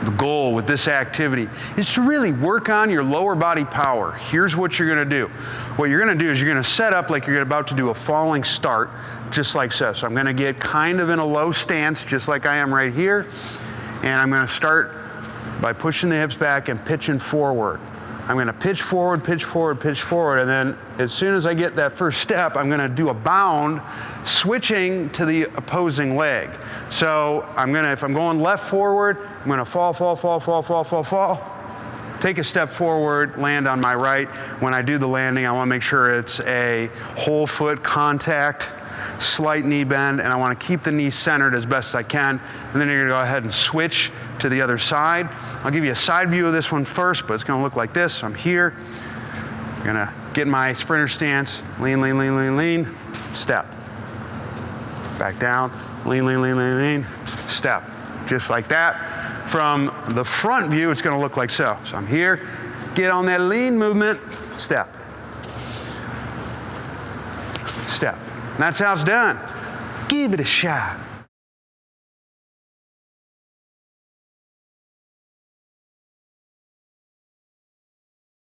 the goal with this activity is to really work on your lower body power. Here's what you're gonna do. What you're gonna do is you're gonna set up like you're about to do a falling start, just like so. So I'm gonna get kind of in a low stance, just like I am right here, and I'm gonna start by pushing the hips back and pitching forward. I'm gonna pitch forward, pitch forward, pitch forward, and then as soon as I get that first step, I'm gonna do a bound, switching to the opposing leg. So if I'm going left forward, I'm gonna fall, fall, fall, fall, fall, fall, fall. Take a step forward, land on my right. When I do the landing, I wanna make sure it's a whole foot contact, slight knee bend, and I wanna keep the knee centered as best I can. And then you're gonna go ahead and switch to the other side. I'll give you a side view of this one first, but it's gonna look like this. So I'm here, I'm gonna get my sprinter stance, lean, lean, lean, lean, lean, step. Back down, lean, lean, lean, lean, lean, step. Just like that. From the front view, it's gonna look like so. So I'm here, get on that lean movement, step. Step. And that's how it's done. Give it a shot.